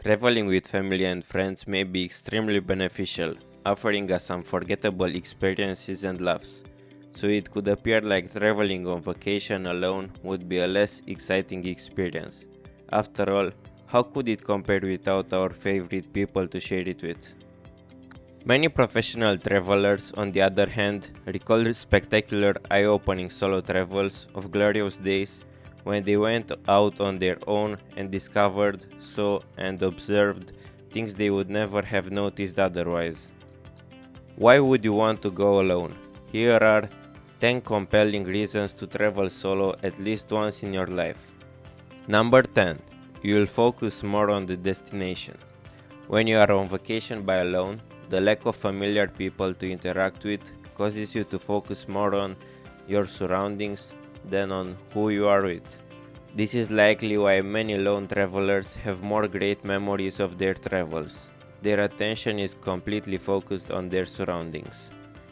Traveling with family and friends may be extremely beneficial, offering us unforgettable experiences and laughs. So it could appear like traveling on vacation alone would be a less exciting experience. After all, how could it compare without our favorite people to share it with? Many professional travelers, on the other hand, recall spectacular eye-opening solo travels of glorious days when they went out on their own and discovered, saw, and observed things they would never have noticed otherwise. Why would you want to go alone? Here are 10 compelling reasons to travel solo at least once in your life. Number 10. You will focus more on the destination. When you are on vacation by alone, the lack of familiar people to interact with causes you to focus more on your surroundings than on who you are with. This is likely why many lone travelers have more great memories of their travels. Their attention is completely focused on their surroundings.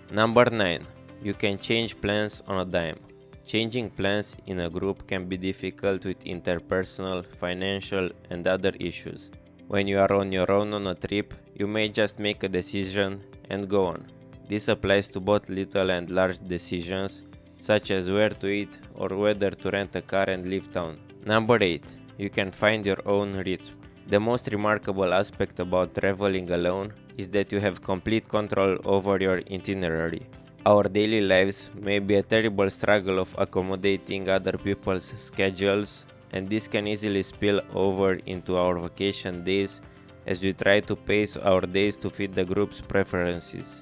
Number 9. You can change plans on a dime. Changing plans in a group can be difficult with interpersonal, financial, and other issues. When you are on your own on a trip, you may just make a decision and go on. This applies to both little and large decisions, such as where to eat or whether to rent a car and leave town. Number 8. You can find your own rhythm. The most remarkable aspect about traveling alone is that you have complete control over your itinerary. Our daily lives may be a terrible struggle of accommodating other people's schedules, and this can easily spill over into our vacation days as we try to pace our days to fit the group's preferences.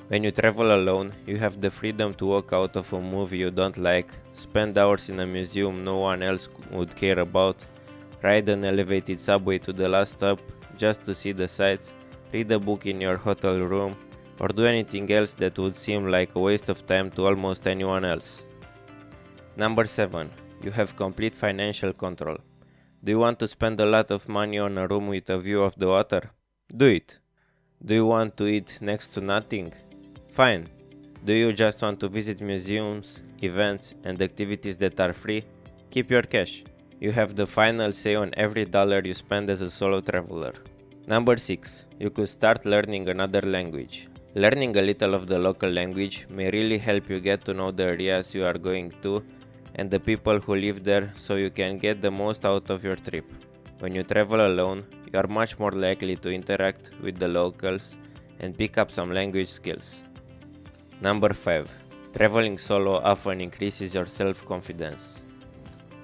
When you travel alone, you have the freedom to walk out of a movie you don't like, spend hours in a museum no one else would care about, ride an elevated subway to the last stop just to see the sights, read a book in your hotel room, or do anything else that would seem like a waste of time to almost anyone else. Number 7. You have complete financial control. Do you want to spend a lot of money on a room with a view of the water? Do it. Do you want to eat next to nothing? Fine. Do you just want to visit museums, events, and activities that are free? Keep your cash. You have the final say on every dollar you spend as a solo traveler. Number 6. You could start learning another language. Learning a little of the local language may really help you get to know the areas you are going to and the people who live there so you can get the most out of your trip. When you travel alone, you are much more likely to interact with the locals and pick up some language skills. Number 5. Traveling solo often increases your self-confidence.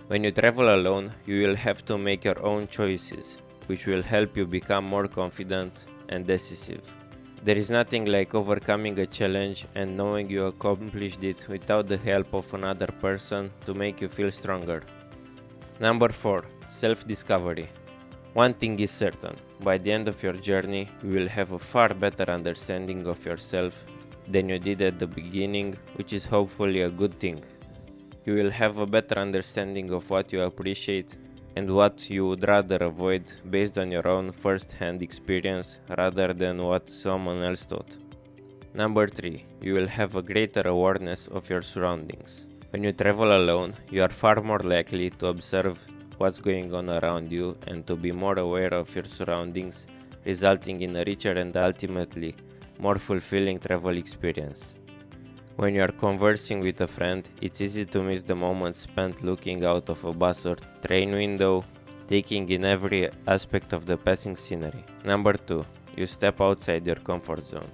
When you travel alone, you will have to make your own choices, which will help you become more confident and decisive. There is nothing like overcoming a challenge and knowing you accomplished it without the help of another person to make you feel stronger. Number 4. Self-discovery. One thing is certain, by the end of your journey, you will have a far better understanding of yourself than you did at the beginning, which is hopefully a good thing. You will have a better understanding of what you appreciate and what you would rather avoid based on your own first-hand experience rather than what someone else taught. Number 3. You will have a greater awareness of your surroundings. When you travel alone, you are far more likely to observe what's going on around you and to be more aware of your surroundings, resulting in a richer and ultimately more fulfilling travel experience. When you are conversing with a friend, it's easy to miss the moments spent looking out of a bus or train window, taking in every aspect of the passing scenery. Number 2. You step outside your comfort zone.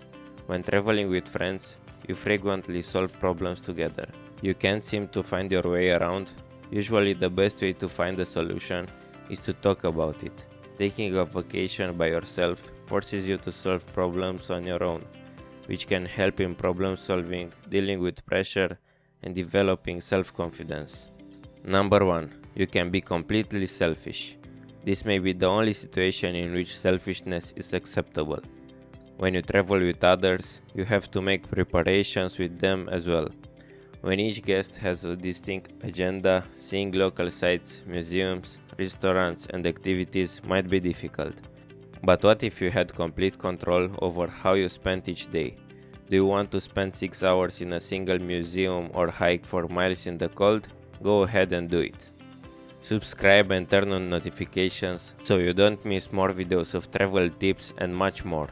When traveling with friends, you frequently solve problems together. You can't seem to find your way around. Usually the best way to find a solution is to talk about it. Taking a vacation by yourself forces you to solve problems on your own, which can help in problem solving, dealing with pressure, and developing self-confidence. Number 1. You can be completely selfish. This may be the only situation in which selfishness is acceptable. When you travel with others, you have to make preparations with them as well. When each guest has a distinct agenda, seeing local sites, museums, restaurants, and activities might be difficult. But what if you had complete control over how you spent each day? Do you want to spend 6 hours in a single museum or hike for miles in the cold? Go ahead and do it. Subscribe and turn on notifications so you don't miss more videos of travel tips and much more.